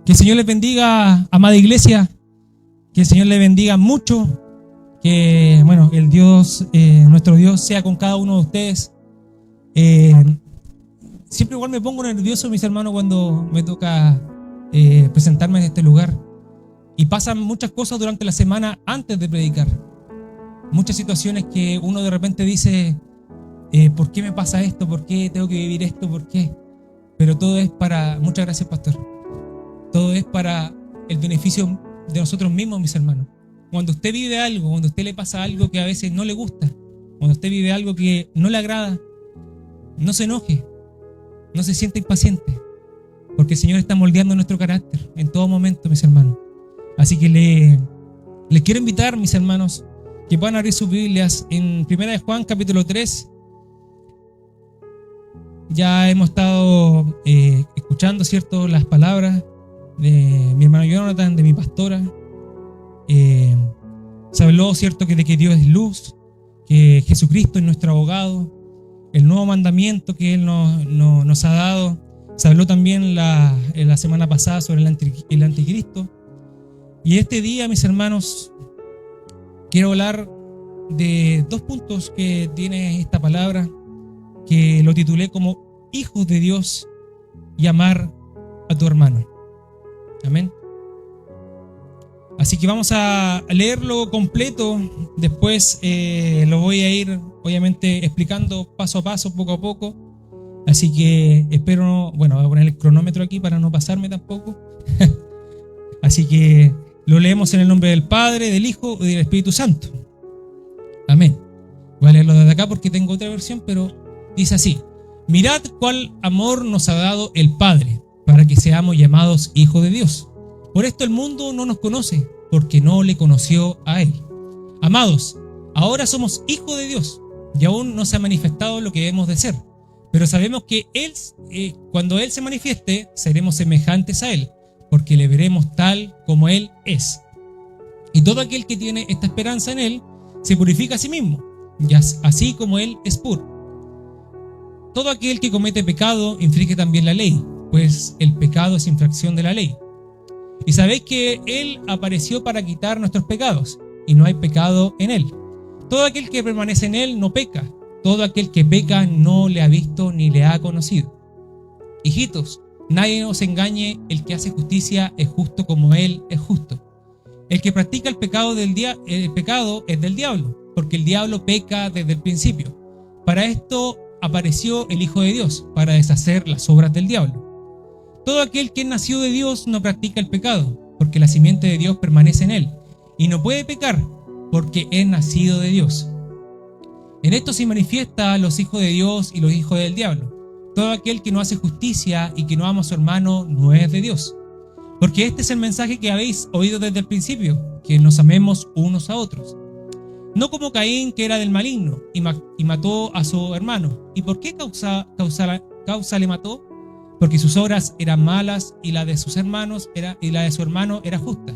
Que el Señor les bendiga, amada iglesia. Que el Señor les bendiga mucho. Que, bueno, el Dios, nuestro Dios sea con cada uno de ustedes. Siempre igual me pongo nervioso, mis hermanos, cuando me toca presentarme en este lugar. Y pasan muchas cosas durante la semana antes de predicar. Muchas situaciones que uno de repente dice, ¿por qué me pasa esto? ¿Por qué tengo que vivir esto? ¿Por qué? Pero todo es para, muchas gracias, pastor. Todo es para el beneficio de nosotros mismos, mis hermanos. Cuando usted vive algo, cuando a usted le pasa algo que a veces no le gusta, cuando usted vive algo que no le agrada, no se enoje, no se sienta impaciente, porque el Señor está moldeando nuestro carácter en todo momento, mis hermanos. Así que les quiero invitar, mis hermanos, que puedan abrir sus Biblias en 1 de Juan, capítulo 3. Ya hemos estado escuchando, ¿cierto?, las palabras de mi hermano Jonathan, de mi pastora. Se habló, ¿cierto?, de que Dios es luz, que Jesucristo es nuestro abogado, el nuevo mandamiento que Él nos ha dado. Se habló también la semana pasada sobre el anticristo. Y este día, mis hermanos, quiero hablar de dos puntos que tiene esta palabra, que lo titulé como hijos de Dios y amar a tu hermano. Amén. Así que vamos a leerlo completo. Después lo voy a ir, obviamente, explicando paso a paso, poco a poco. Así que espero, bueno, voy a poner el cronómetro aquí para no pasarme tampoco. Así que lo leemos en el nombre del Padre, del Hijo y del Espíritu Santo. Amén. Voy a leerlo desde acá porque tengo otra versión, pero dice así: mirad cuál amor nos ha dado el Padre, para que seamos llamados hijos de Dios. Por esto el mundo no nos conoce, porque no le conoció a Él. Amados, ahora somos hijos de Dios, y aún no se ha manifestado lo que hemos de ser. Pero sabemos que cuando Él se manifieste, seremos semejantes a Él, porque le veremos tal como Él es. Y todo aquel que tiene esta esperanza en Él, se purifica a sí mismo, y así como Él es puro. Todo aquel que comete pecado infringe también la ley, pues el pecado es infracción de la ley. Y sabéis que Él apareció para quitar nuestros pecados, y no hay pecado en Él. Todo aquel que permanece en Él no peca. Todo aquel que peca no le ha visto ni le ha conocido. Hijitos, nadie os engañe, el que hace justicia es justo como Él es justo. El que practica el pecado es del diablo, porque el diablo peca desde el principio. Para esto apareció el Hijo de Dios, para deshacer las obras del diablo. Todo aquel que es nacido de Dios no practica el pecado, porque la simiente de Dios permanece en él, y no puede pecar, porque es nacido de Dios. En esto se manifiesta los hijos de Dios y los hijos del diablo. Todo aquel que no hace justicia y que no ama a su hermano no es de Dios. Porque este es el mensaje que habéis oído desde el principio, que nos amemos unos a otros. No como Caín, que era del maligno, y mató a su hermano. ¿Y por qué causa le mató? Porque sus obras eran malas y la de sus hermanos y la de su hermano era justa.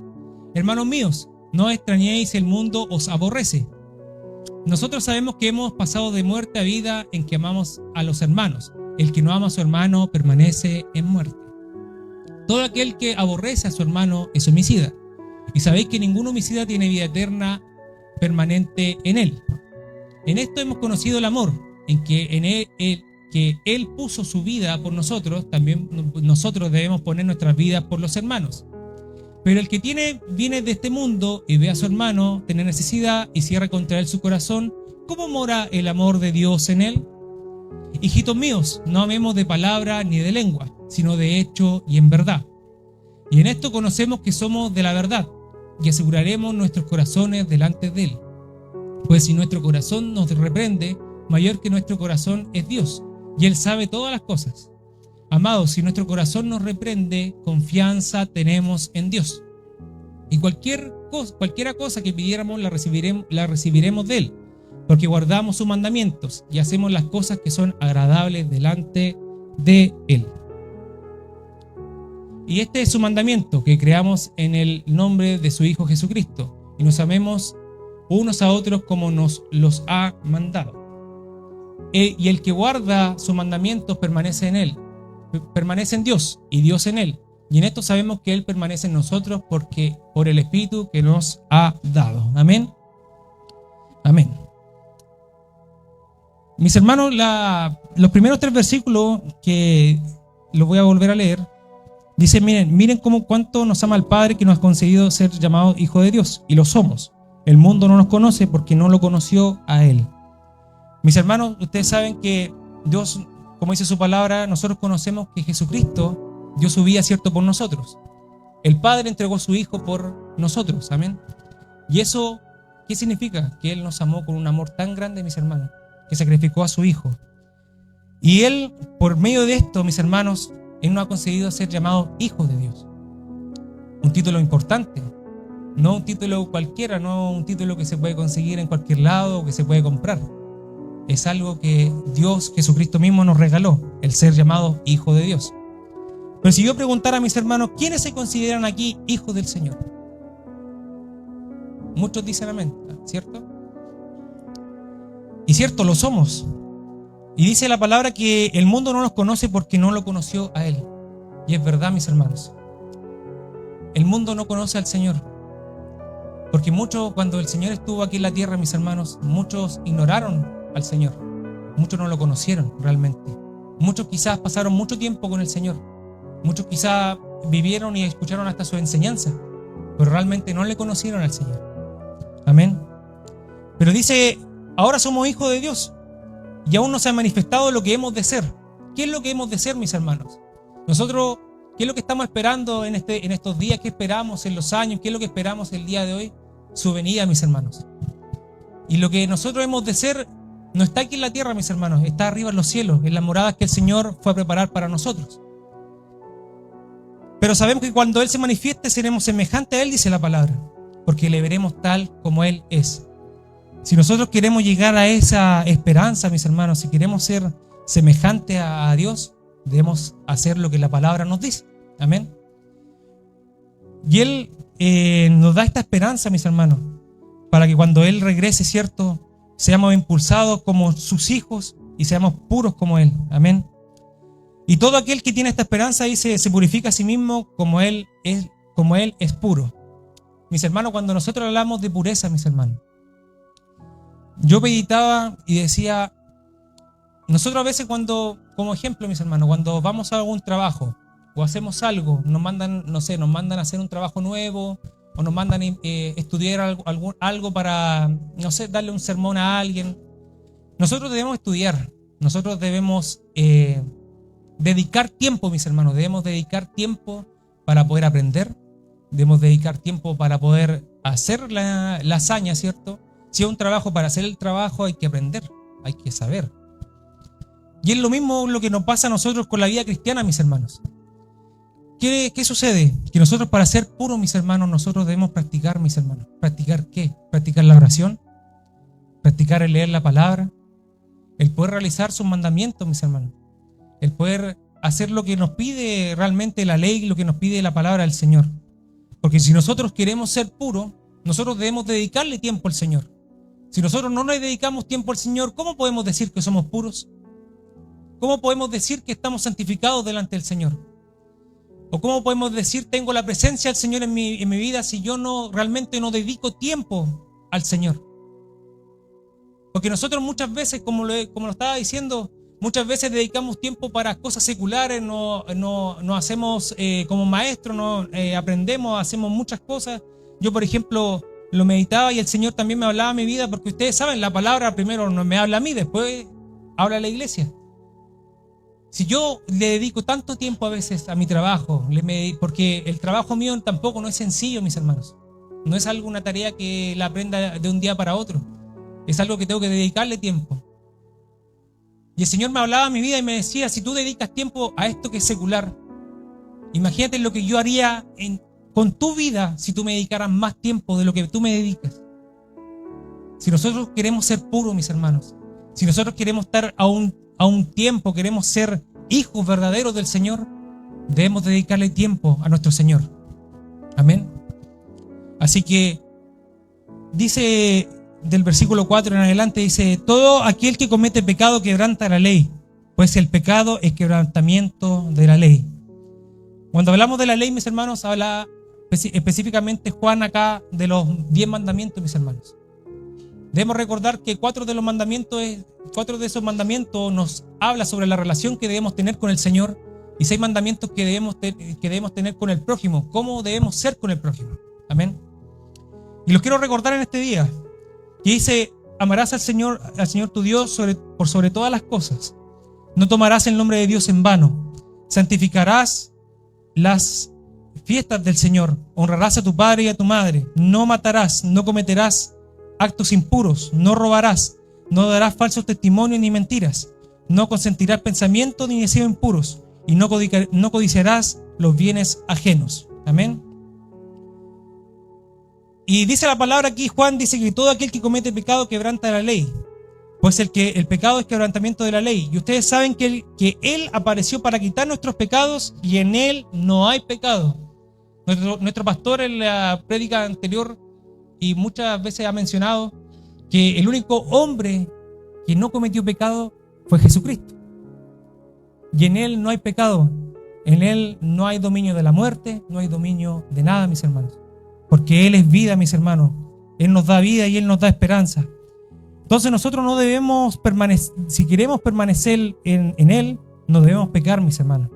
Hermanos míos, no extrañéis si el mundo os aborrece. Nosotros sabemos que hemos pasado de muerte a vida en que amamos a los hermanos. El que no ama a su hermano permanece en muerte. Todo aquel que aborrece a su hermano es homicida. Y sabéis que ningún homicida tiene vida eterna permanente en él. En esto hemos conocido el amor, en que Él puso su vida por nosotros, también nosotros debemos poner nuestras vidas por los hermanos. Pero el que viene de este mundo y ve a su hermano tener necesidad y cierra contra él su corazón, ¿cómo mora el amor de Dios en él? Hijitos míos, no amemos de palabra ni de lengua, sino de hecho y en verdad. Y en esto conocemos que somos de la verdad, y aseguraremos nuestros corazones delante de Él. Pues si nuestro corazón nos reprende, mayor que nuestro corazón es Dios, y Él sabe todas las cosas. Amados, si nuestro corazón nos reprende, confianza tenemos en Dios. Y cualquiera cosa que pidiéramos la recibiremos de Él, porque guardamos sus mandamientos y hacemos las cosas que son agradables delante de Él. Y este es su mandamiento, que creamos en el nombre de su Hijo Jesucristo, y nos amemos unos a otros como nos los ha mandado. Y el que guarda sus mandamientos permanece en Él, permanece en Dios y Dios en Él. Y en esto sabemos que Él permanece en nosotros porque por el Espíritu que nos ha dado. Amén. Amén. Mis hermanos, los primeros 3 versículos que los voy a volver a leer, dice, miren cuánto nos ama el Padre que nos ha concedido ser llamados hijos de Dios, y lo somos. El mundo no nos conoce porque no lo conoció a Él. Mis hermanos, ustedes saben que Dios, como dice su palabra, nosotros conocemos que Jesucristo dio su vida, cierto, por nosotros. El Padre entregó a su Hijo por nosotros, amén. Y eso, ¿qué significa? Que Él nos amó con un amor tan grande, mis hermanos, que sacrificó a su Hijo. Y Él, por medio de esto, mis hermanos, Él nos ha concedido ser llamados hijos de Dios. Un título importante, no un título cualquiera, no un título que se puede conseguir en cualquier lado o que se puede comprar. Es algo que Dios, Jesucristo mismo nos regaló, el ser llamados hijos de Dios. Pero si yo preguntara a mis hermanos, ¿quiénes se consideran aquí hijos del Señor? Muchos dicen amén, ¿cierto? Y cierto, lo somos. Y dice la palabra que el mundo no nos conoce porque no lo conoció a Él. Y es verdad, mis hermanos. El mundo no conoce al Señor. Porque muchos, cuando el Señor estuvo aquí en la tierra, mis hermanos, muchos ignoraron al Señor. Muchos no lo conocieron realmente. Muchos quizás pasaron mucho tiempo con el Señor. Muchos quizás vivieron y escucharon hasta su enseñanza, pero realmente no le conocieron al Señor. Amén. Pero dice, ahora somos hijos de Dios y aún no se ha manifestado lo que hemos de ser. ¿Qué es lo que hemos de ser, mis hermanos? Nosotros, ¿qué es lo que estamos esperando en estos días? ¿Qué esperamos en los años? ¿Qué es lo que esperamos el día de hoy? Su venida, mis hermanos. Y lo que nosotros hemos de ser no está aquí en la tierra, mis hermanos, está arriba en los cielos, en las moradas que el Señor fue a preparar para nosotros. Pero sabemos que cuando Él se manifieste seremos semejantes a Él, dice la palabra, porque le veremos tal como Él es. Si nosotros queremos llegar a esa esperanza, mis hermanos, si queremos ser semejantes a Dios, debemos hacer lo que la palabra nos dice. Amén. Y Él nos da esta esperanza, mis hermanos, para que cuando Él regrese, ¿cierto?, seamos impulsados como sus hijos y seamos puros como Él. Amén. Y todo aquel que tiene esta esperanza, dice, se purifica a sí mismo como Él es puro. Mis hermanos, cuando nosotros hablamos de pureza, mis hermanos, yo meditaba y decía, nosotros a veces cuando, como ejemplo, mis hermanos, cuando vamos a algún trabajo o hacemos algo, nos mandan, no sé, nos mandan a hacer un trabajo nuevo o nos mandan estudiar algo para, no sé, darle un sermón a alguien. Nosotros debemos estudiar, nosotros debemos dedicar tiempo, mis hermanos, debemos dedicar tiempo para poder aprender, debemos dedicar tiempo para poder hacer la hazaña, ¿cierto? Si es un trabajo, para hacer el trabajo hay que aprender, hay que saber. Y es lo mismo lo que nos pasa a nosotros con la vida cristiana, mis hermanos. ¿Qué sucede? Que nosotros, para ser puros, mis hermanos, nosotros debemos practicar, mis hermanos. ¿Practicar qué? Practicar la oración, practicar el leer la palabra, el poder realizar sus mandamientos, mis hermanos, el poder hacer lo que nos pide realmente la ley, lo que nos pide la palabra del Señor. Porque si nosotros queremos ser puros, nosotros debemos dedicarle tiempo al Señor. Si nosotros no le dedicamos tiempo al Señor, ¿cómo podemos decir que somos puros? ¿Cómo podemos decir que estamos santificados delante del Señor? ¿O cómo podemos decir tengo la presencia del Señor en mi vida si yo realmente no dedico tiempo al Señor? Porque nosotros muchas veces, como lo estaba diciendo, muchas veces dedicamos tiempo para cosas seculares, no hacemos como maestros, no aprendemos, hacemos muchas cosas. Yo, por ejemplo, lo meditaba y el Señor también me hablaba a mi vida, porque ustedes saben, la palabra primero no me habla a mí, después habla a la iglesia. Si yo le dedico tanto tiempo a veces a mi trabajo, porque el trabajo mío tampoco no es sencillo, mis hermanos. No es una tarea que la aprenda de un día para otro. Es algo que tengo que dedicarle tiempo. Y el Señor me hablaba a mi vida y me decía, si tú dedicas tiempo a esto que es secular, imagínate lo que yo haría con tu vida si tú me dedicaras más tiempo de lo que tú me dedicas. Si nosotros queremos ser puros, mis hermanos, si nosotros queremos estar a un tiempo, queremos ser hijos verdaderos del Señor, debemos dedicarle tiempo a nuestro Señor. Amén. Así que dice del versículo 4 en adelante, dice, todo aquel que comete pecado quebranta la ley, pues el pecado es quebrantamiento de la ley. Cuando hablamos de la ley, mis hermanos, habla específicamente Juan acá de los 10 mandamientos, mis hermanos. Debemos recordar que 4 de esos mandamientos nos habla sobre la relación que debemos tener con el Señor, y 6 mandamientos que debemos tener con el prójimo, cómo debemos ser con el prójimo. Amén. Y los quiero recordar en este día, que dice: amarás al Señor tu Dios por sobre todas las cosas. No tomarás el nombre de Dios en vano. Santificarás las fiestas del Señor. Honrarás a tu padre y a tu madre. No matarás, no cometerás actos impuros, no robarás, no darás falsos testimonios ni mentiras, no consentirás pensamientos ni deseos impuros, y no codiciarás los bienes ajenos. Amén. Y dice la palabra aquí, Juan dice que todo aquel que comete pecado quebranta la ley, pues el pecado es quebrantamiento de la ley. Y ustedes saben que Él apareció para quitar nuestros pecados, y en Él no hay pecado. Nuestro pastor en la prédica anterior y muchas veces ha mencionado que el único hombre que no cometió pecado fue Jesucristo. Y en Él no hay pecado. En Él no hay dominio de la muerte, no hay dominio de nada, mis hermanos. Porque Él es vida, mis hermanos. Él nos da vida y Él nos da esperanza. Entonces nosotros no debemos permanecer, si queremos permanecer en Él, no debemos pecar, mis hermanos.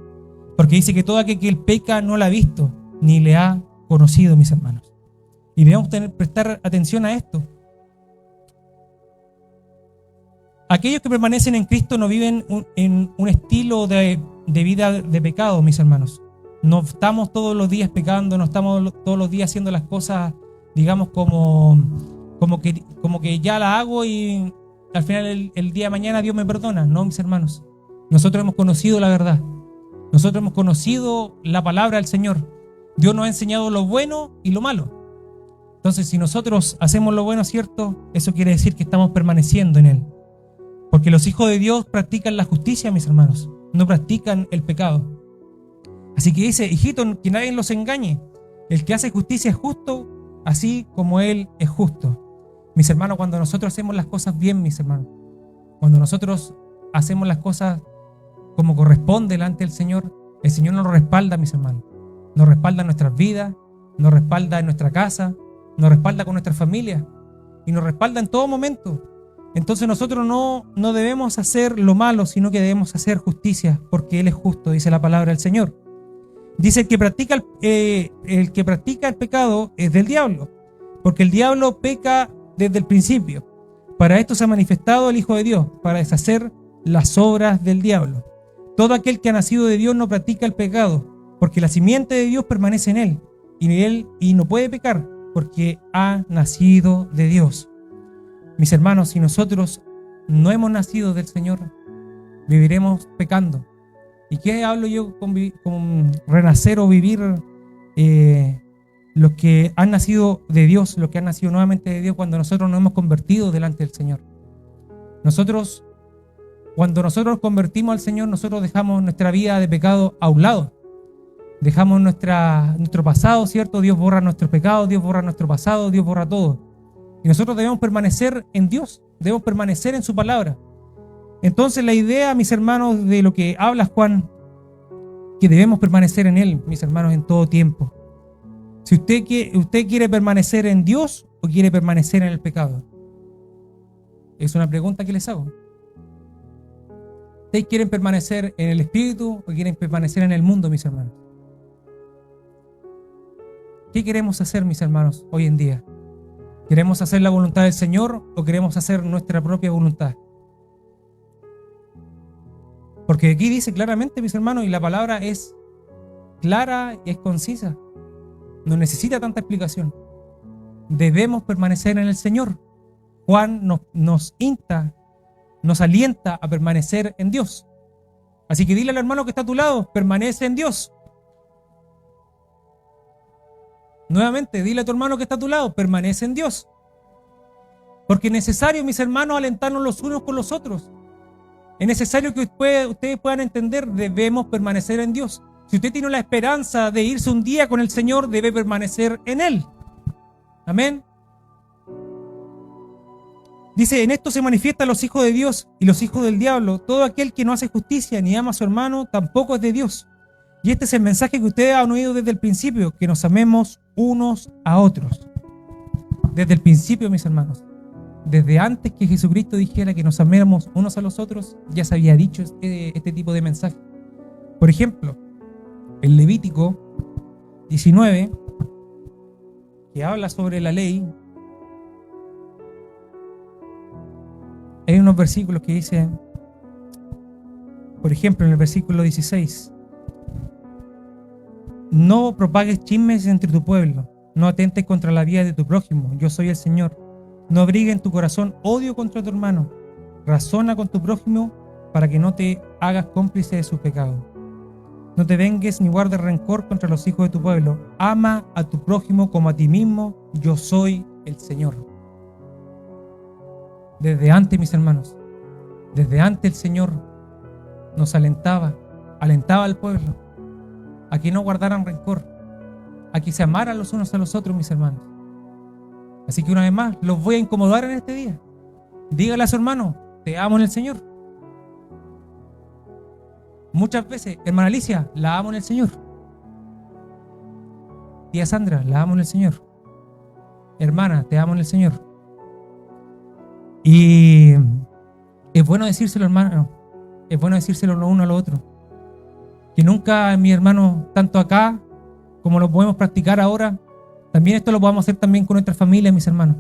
Porque dice que todo aquel que Él peca no la ha visto, ni le ha conocido, mis hermanos. Y debemos prestar atención a esto. Aquellos que permanecen en Cristo no viven en un estilo de vida de pecado, mis hermanos. No estamos todos los días pecando, no estamos todos los días haciendo las cosas, digamos, como que ya la hago y al final el día de mañana Dios me perdona. No, mis hermanos. Nosotros hemos conocido la verdad. Nosotros hemos conocido la palabra del Señor. Dios nos ha enseñado lo bueno y lo malo. Entonces, si nosotros hacemos lo bueno, ¿cierto? Eso quiere decir que estamos permaneciendo en Él. Porque los hijos de Dios practican la justicia, mis hermanos. No practican el pecado. Así que dice: hijitos, que nadie los engañe. El que hace justicia es justo, así como Él es justo. Mis hermanos, cuando nosotros hacemos las cosas bien, mis hermanos, cuando nosotros hacemos las cosas como corresponde delante del Señor, el Señor nos respalda, mis hermanos. Nos respalda en nuestras vidas, nos respalda en nuestra casa, nos respalda con nuestra familia y nos respalda en todo momento. Entonces nosotros no debemos hacer lo malo, sino que debemos hacer justicia, porque Él es justo, dice la palabra del Señor. Dice: el que practica el pecado es del diablo, porque el diablo peca desde el principio. Para esto se ha manifestado el Hijo de Dios, para deshacer las obras del diablo. Todo aquel que ha nacido de Dios no practica el pecado, porque la simiente de Dios permanece en él y no puede pecar, porque ha nacido de Dios. Mis hermanos, si nosotros no hemos nacido del Señor, viviremos pecando. ¿Y qué hablo yo con renacer o vivir? Los que han nacido de Dios, los que han nacido nuevamente de Dios, cuando nosotros nos hemos convertido delante del Señor. Cuando nosotros nos convertimos al Señor, nosotros dejamos nuestra vida de pecado a un lado. Dejamos nuestro pasado, ¿cierto? Dios borra nuestros pecados, Dios borra nuestro pasado, Dios borra todo. Y nosotros debemos permanecer en Dios, debemos permanecer en su palabra. Entonces la idea, mis hermanos, de lo que habla Juan, que debemos permanecer en Él, mis hermanos, en todo tiempo. Si usted quiere permanecer en Dios o quiere permanecer en el pecado, es una pregunta que les hago. ¿Ustedes quieren permanecer en el Espíritu o quieren permanecer en el mundo, mis hermanos? ¿Qué queremos hacer, mis hermanos, hoy en día? ¿Queremos hacer la voluntad del Señor o queremos hacer nuestra propia voluntad? Porque aquí dice claramente, mis hermanos, y la palabra es clara y es concisa. No necesita tanta explicación. Debemos permanecer en el Señor. Juan nos insta, nos alienta a permanecer en Dios. Así que dile al hermano que está a tu lado: permanece en Dios. Nuevamente, dile a tu hermano que está a tu lado: permanece en Dios. Porque es necesario, mis hermanos, alentarnos los unos con los otros. Es necesario que ustedes puedan entender: debemos permanecer en Dios. Si usted tiene la esperanza de irse un día con el Señor, debe permanecer en Él. Amén. Dice: en esto se manifiestan los hijos de Dios y los hijos del diablo. Todo aquel que no hace justicia ni ama a su hermano tampoco es de Dios. Y este es el mensaje que ustedes han oído desde el principio, que nos amemos unos a otros. Desde el principio, mis hermanos. Desde antes que Jesucristo dijera que nos amáramos unos a los otros, ya se había dicho este tipo de mensaje. Por ejemplo, el Levítico 19, que habla sobre la ley, hay unos versículos que dicen, por ejemplo, en el versículo 16, no propagues chismes entre tu pueblo, no atentes contra la vida de tu prójimo, yo soy el Señor. No abrigue en tu corazón odio contra tu hermano, razona con tu prójimo para que no te hagas cómplice de sus pecados. No te vengues ni guardes rencor contra los hijos de tu pueblo, ama a tu prójimo como a ti mismo, yo soy el Señor. Desde antes, mis hermanos, desde antes el Señor nos alentaba al pueblo a que no guardaran rencor, a que se amaran los unos a los otros, mis hermanos. Así que una vez más, los voy a incomodar en este día. Dígale a su hermano, te amo en el Señor. Muchas veces, hermana Alicia, la amo en el Señor. Tía Sandra, la amo en el Señor. Hermana, te amo en el Señor. Y es bueno decírselo, hermano. Es bueno decírselo lo uno a lo otro. Que nunca, mi hermano, tanto acá como lo podemos practicar ahora, también esto lo podamos hacer también con nuestra familia, mis hermanos.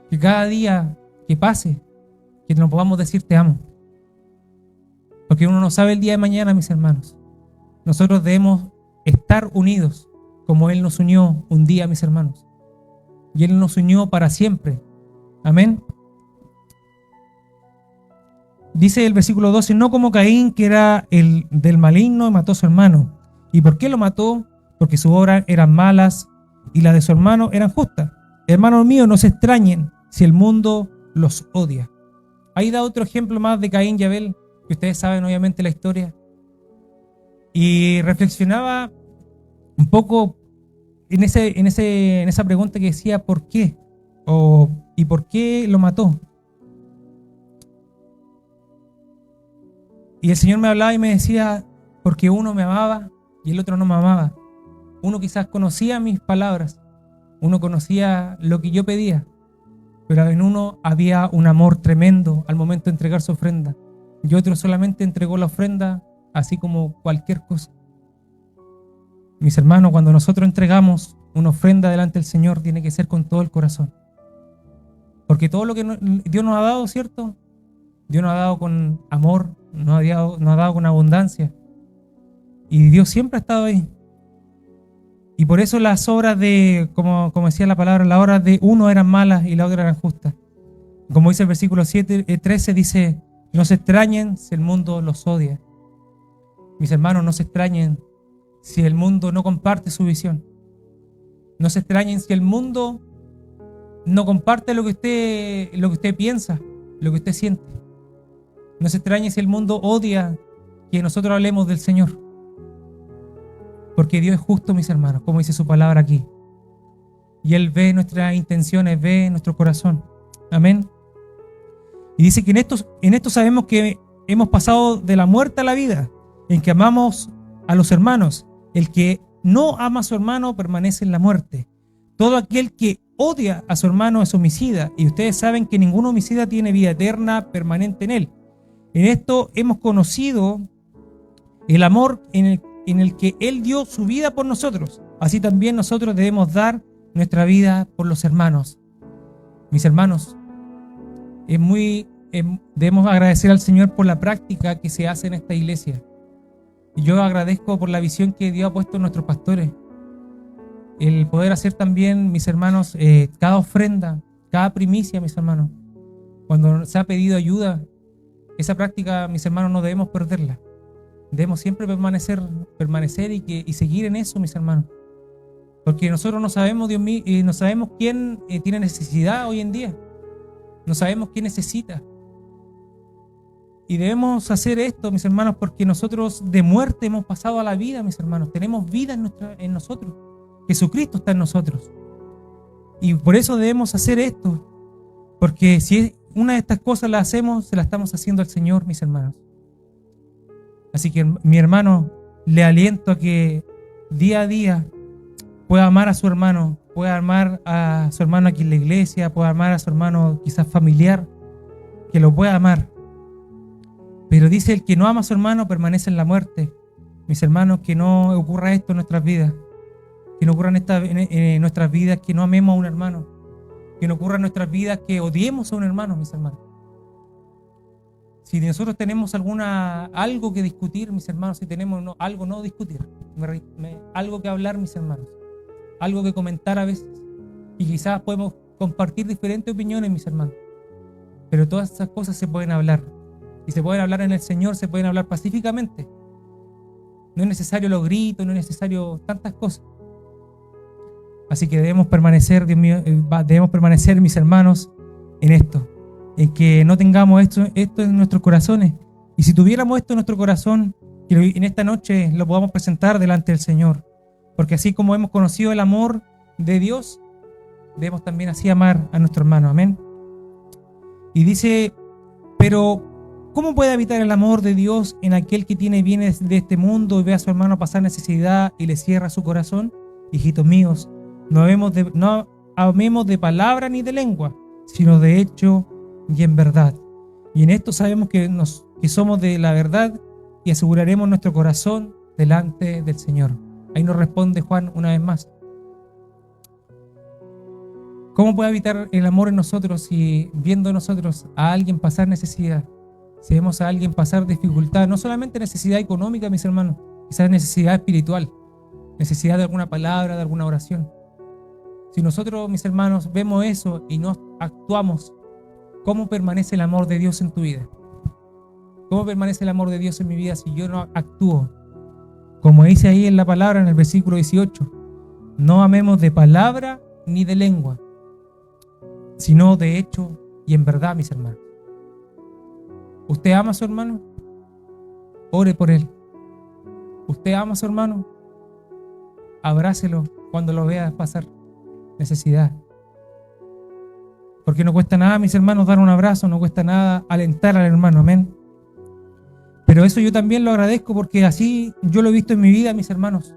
Que cada día que pase, que nos podamos decir te amo. Porque uno no sabe el día de mañana, mis hermanos. Nosotros debemos estar unidos como Él nos unió un día, mis hermanos. Y Él nos unió para siempre. Amén. Dice el versículo 12, no como Caín, que era el del maligno y mató a su hermano. ¿Y por qué lo mató? Porque sus obras eran malas y las de su hermano eran justas. Hermanos míos, no se extrañen si el mundo los odia. Ahí da otro ejemplo más de Caín y Abel, que ustedes saben obviamente la historia. Y reflexionaba un poco en esa pregunta que decía ¿por qué? ¿Y por qué lo mató? Y el Señor me hablaba y me decía, porque uno me amaba y el otro no me amaba. Uno quizás conocía mis palabras, uno conocía lo que yo pedía, pero en uno había un amor tremendo al momento de entregar su ofrenda. Y otro solamente entregó la ofrenda así como cualquier cosa. Mis hermanos, cuando nosotros entregamos una ofrenda delante del Señor, tiene que ser con todo el corazón. Porque todo lo que Dios nos ha dado, ¿cierto? Dios nos ha dado con amor, nos ha dado con abundancia. Y Dios siempre ha estado ahí. Y por eso las obras de, como decía la palabra, las obras de uno eran malas y las otras eran justas. Como dice el versículo 13, dice, no se extrañen si el mundo los odia. Mis hermanos, no se extrañen si el mundo no comparte su visión. No se extrañen si el mundo no comparte lo que usted piensa, lo que usted siente. No se extrañe si el mundo odia que nosotros hablemos del Señor. Porque Dios es justo, mis hermanos, como dice su palabra aquí. Y Él ve nuestras intenciones, ve nuestro corazón. Amén. Y dice que en esto sabemos que hemos pasado de la muerte a la vida, en que amamos a los hermanos. El que no ama a su hermano permanece en la muerte. Todo aquel que odia a su hermano es homicida. Y ustedes saben que ningún homicida tiene vida eterna permanente en él. En esto hemos conocido el amor en el que Él dio su vida por nosotros. Así también nosotros debemos dar nuestra vida por los hermanos. Mis hermanos, debemos agradecer al Señor por la práctica que se hace en esta iglesia. Y yo agradezco por la visión que Dios ha puesto en nuestros pastores. El poder hacer también, mis hermanos, cada ofrenda, cada primicia, mis hermanos. Cuando se ha pedido ayuda, esa práctica, mis hermanos, no debemos perderla. Debemos siempre permanecer y seguir en eso, mis hermanos. Porque nosotros no sabemos, Dios mío, no sabemos quién tiene necesidad hoy en día. No sabemos quién necesita. Y debemos hacer esto, mis hermanos, porque nosotros de muerte hemos pasado a la vida, mis hermanos. Tenemos vida en nosotros. Jesucristo está en nosotros. Y por eso debemos hacer esto. Porque si una de estas cosas la hacemos, se la estamos haciendo al Señor, mis hermanos. Así que, mi hermano, le aliento a que día a día pueda amar a su hermano, pueda amar a su hermano aquí en la iglesia, pueda amar a su hermano quizás familiar, que lo pueda amar. Pero dice, el que no ama a su hermano permanece en la muerte. Mis hermanos, que no ocurra esto en nuestras vidas, que no ocurra en nuestras vidas que no amemos a un hermano, que no ocurra en nuestras vidas que odiemos a un hermano, mis hermanos. Si nosotros tenemos algo que discutir, mis hermanos, si tenemos algo no discutir, algo que hablar, mis hermanos, algo que comentar a veces, y quizás podemos compartir diferentes opiniones, mis hermanos, pero todas esas cosas se pueden hablar, y se pueden hablar en el Señor, se pueden hablar pacíficamente. No es necesario los gritos, no es necesario tantas cosas. Así que debemos permanecer, Dios mío, mis hermanos, en esto, en que no tengamos esto en nuestros corazones. Y si tuviéramos esto en nuestro corazón, que en esta noche lo podamos presentar delante del Señor. Porque así como hemos conocido el amor de Dios, debemos también así amar a nuestro hermano. Amén. Y dice, pero ¿cómo puede habitar el amor de Dios en aquel que tiene bienes de este mundo y ve a su hermano pasar necesidad y le cierra su corazón? Hijitos míos, no amemos de palabra ni de lengua, sino de hecho y en verdad. Y en esto sabemos que somos de la verdad y aseguraremos nuestro corazón delante del Señor. Ahí nos responde Juan una vez más. ¿Cómo puede habitar el amor en nosotros si viendo nosotros a alguien pasar necesidad? Si vemos a alguien pasar dificultad, no solamente necesidad económica, mis hermanos, quizás necesidad espiritual, necesidad de alguna palabra, de alguna oración. Si nosotros, mis hermanos, vemos eso y no actuamos, ¿cómo permanece el amor de Dios en tu vida? ¿Cómo permanece el amor de Dios en mi vida si yo no actúo? Como dice ahí en la palabra, en el versículo 18, no amemos de palabra ni de lengua, sino de hecho y en verdad, mis hermanos. ¿Usted ama a su hermano? Ore por él. ¿Usted ama a su hermano? Abrácelo cuando lo vea pasar necesidad. Porque no cuesta nada, mis hermanos, dar un abrazo, no cuesta nada alentar al hermano, amén. Pero eso yo también lo agradezco porque así yo lo he visto en mi vida, mis hermanos.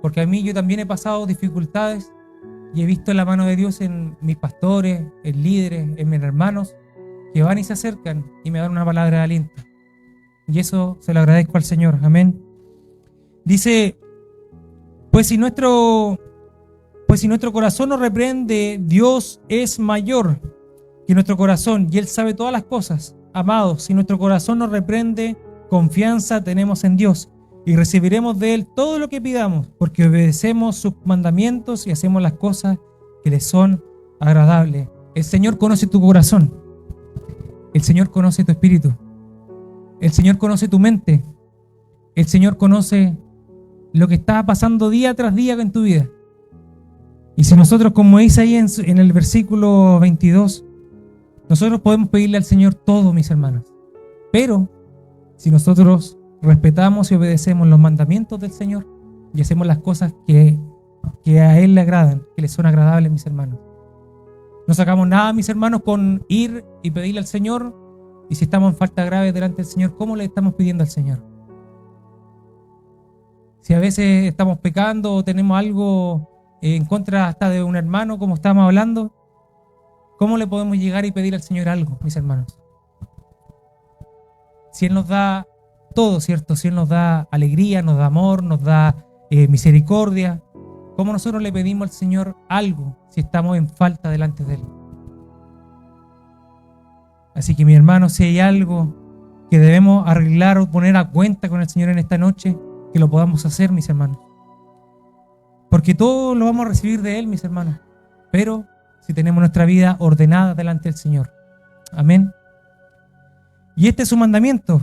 Porque a mí yo también he pasado dificultades y he visto la mano de Dios en mis pastores, en líderes, en mis hermanos, que van y se acercan y me dan una palabra de aliento. Y eso se lo agradezco al Señor, amén. Dice, pues si nuestro corazón nos reprende, Dios es mayor que nuestro corazón y Él sabe todas las cosas. Amados, si nuestro corazón nos reprende, confianza tenemos en Dios y recibiremos de Él todo lo que pidamos, porque obedecemos sus mandamientos y hacemos las cosas que le son agradables. El Señor conoce tu corazón. El Señor conoce tu espíritu. El Señor conoce tu mente. El Señor conoce lo que está pasando día tras día en tu vida. Y si nosotros, como dice ahí en el versículo 22, nosotros podemos pedirle al Señor todo, mis hermanos. Pero si nosotros respetamos y obedecemos los mandamientos del Señor y hacemos las cosas que a Él le agradan, que le son agradables, mis hermanos. No sacamos nada, mis hermanos, con ir y pedirle al Señor. Y si estamos en falta grave delante del Señor, ¿cómo le estamos pidiendo al Señor? Si a veces estamos pecando o tenemos algo en contra hasta de un hermano, como estábamos hablando, ¿cómo le podemos llegar y pedir al Señor algo, mis hermanos? Si Él nos da todo, ¿cierto? Si Él nos da alegría, nos da amor, nos da misericordia, ¿cómo nosotros le pedimos al Señor algo si estamos en falta delante de Él? Así que, mi hermano, si hay algo que debemos arreglar o poner a cuenta con el Señor en esta noche, que lo podamos hacer, mis hermanos. Porque todo lo vamos a recibir de Él, mis hermanos. Pero si tenemos nuestra vida ordenada delante del Señor. Amén. Y este es su mandamiento,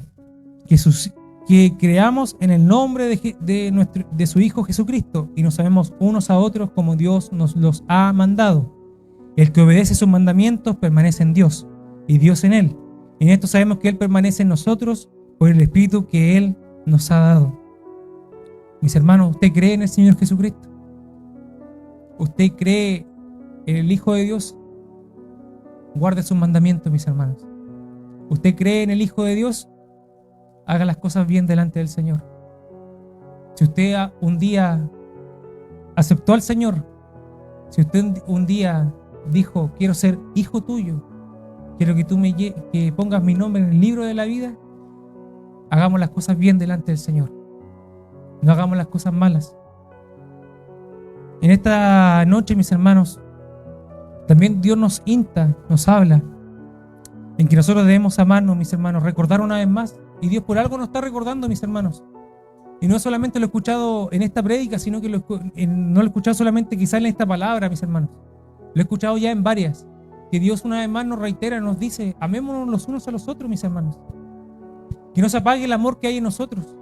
que creamos en el nombre de su Hijo Jesucristo y nos amemos unos a otros como Dios nos los ha mandado. El que obedece sus mandamientos permanece en Dios y Dios en Él. En esto sabemos que Él permanece en nosotros por el Espíritu que Él nos ha dado. Mis hermanos, ¿usted cree en el Señor Jesucristo? ¿Usted cree en el Hijo de Dios? Guarde sus mandamientos, mis hermanos. ¿Usted cree en el Hijo de Dios? Haga las cosas bien delante del Señor. Si usted un día aceptó al Señor, si usted un día dijo, quiero ser hijo tuyo, quiero que tú que pongas mi nombre en el libro de la vida, hagamos las cosas bien delante del Señor. No hagamos las cosas malas. En esta noche, mis hermanos, también Dios nos insta, nos habla, en que nosotros debemos amarnos, mis hermanos, recordar una vez más. Y Dios por algo nos está recordando, mis hermanos. Y no solamente lo he escuchado en esta prédica, sino que no lo he escuchado solamente quizás en esta palabra, mis hermanos. Lo he escuchado ya en varias. Que Dios una vez más nos reitera, nos dice, amémonos los unos a los otros, mis hermanos. Que no se apague el amor que hay en nosotros,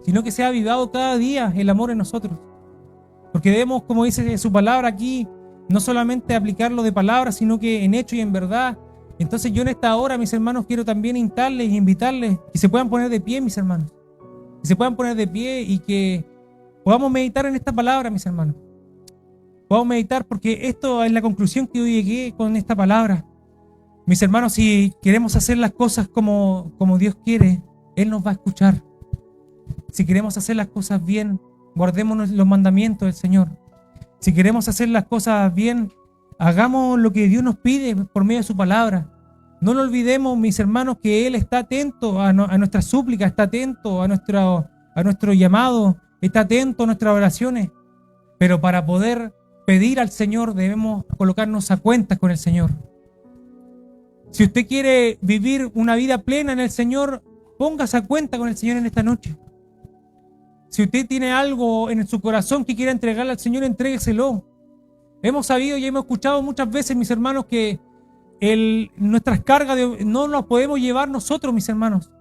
sino que sea avivado cada día el amor en nosotros. Porque debemos, como dice su palabra aquí, no solamente aplicarlo de palabras, sino que en hecho y en verdad. Entonces yo en esta hora, mis hermanos, quiero también instarles e invitarles que se puedan poner de pie, mis hermanos. Que se puedan poner de pie y que podamos meditar en esta palabra, mis hermanos. Podamos meditar, porque esto es la conclusión que yo llegué con esta palabra. Mis hermanos, si queremos hacer las cosas como Dios quiere, Él nos va a escuchar. Si queremos hacer las cosas bien, guardémonos los mandamientos del Señor. Si queremos hacer las cosas bien, hagamos lo que Dios nos pide por medio de su palabra. No lo olvidemos, mis hermanos, que Él está atento a nuestras súplicas, está atento a nuestro llamado, está atento a nuestras oraciones. Pero para poder pedir al Señor debemos colocarnos a cuentas con el Señor. Si usted quiere vivir una vida plena en el Señor, póngase a cuenta con el Señor en esta noche. Si usted tiene algo en su corazón que quiera entregarle al Señor, entrégueselo. Hemos sabido y hemos escuchado muchas veces, mis hermanos, que nuestras cargas no las podemos llevar nosotros, mis hermanos.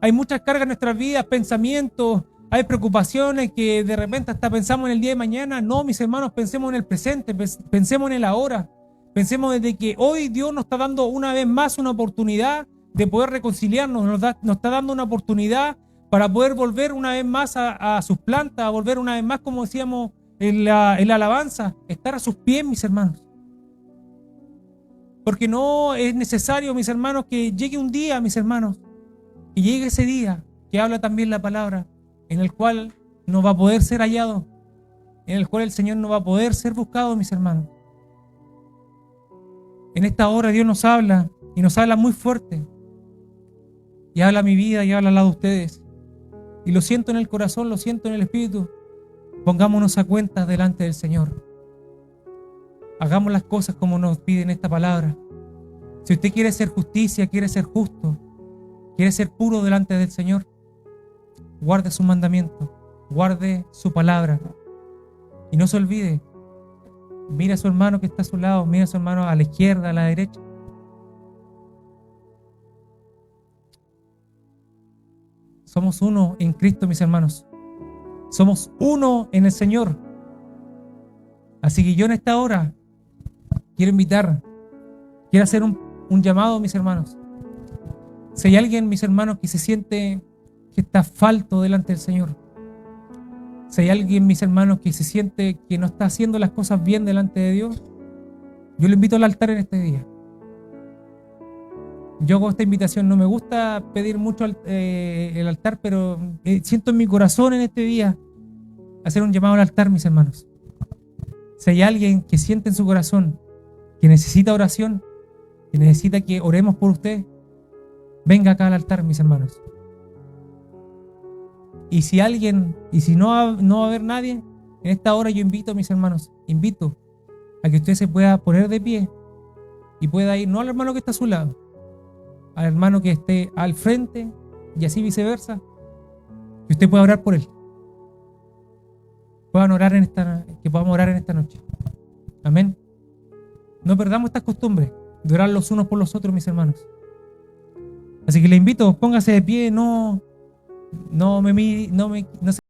Hay muchas cargas en nuestras vidas, pensamientos, hay preocupaciones que de repente hasta pensamos en el día de mañana. No, mis hermanos, pensemos en el presente, pensemos en el ahora. Pensemos desde que hoy Dios nos está dando una vez más una oportunidad de poder reconciliarnos, nos está dando una oportunidad para poder volver una vez más a sus plantas, a volver una vez más, como decíamos en la alabanza, estar a sus pies, mis hermanos. Porque no es necesario, mis hermanos, que llegue un día, mis hermanos, que llegue ese día, que habla también la palabra, en el cual no va a poder ser hallado, en el cual el Señor no va a poder ser buscado, mis hermanos. En esta hora Dios nos habla, y nos habla muy fuerte, y habla a mi vida, y habla al lado de ustedes, y lo siento en el corazón, lo siento en el espíritu. Pongámonos a cuenta delante del Señor. Hagamos las cosas como nos pide en esta palabra. Si usted quiere hacer justicia, quiere ser justo, quiere ser puro delante del Señor, guarde su mandamiento, guarde su palabra. Y no se olvide, mira a su hermano que está a su lado, mira a su hermano a la izquierda, a la derecha. Somos uno en Cristo, mis hermanos. Somos uno en el Señor. Así que yo en esta hora quiero invitar, quiero hacer un llamado, mis hermanos. Si hay alguien, mis hermanos, que se siente que está falto delante del Señor, si hay alguien, mis hermanos, que se siente que no está haciendo las cosas bien delante de Dios, yo lo invito al altar en este día. Yo hago esta invitación, no me gusta pedir mucho el altar, pero siento en mi corazón en este día hacer un llamado al altar, mis hermanos. Si hay alguien que siente en su corazón que necesita oración, que necesita que oremos por usted, venga acá al altar, mis hermanos. Y si no va a haber nadie, en esta hora yo invito, mis hermanos, invito a que usted se pueda poner de pie y pueda ir, no al hermano que está a su lado, al hermano que esté al frente y así viceversa, que usted pueda orar por él. Que podamos orar en esta noche. Amén. No perdamos estas costumbres de orar los unos por los otros, mis hermanos. Así que le invito, póngase de pie, no se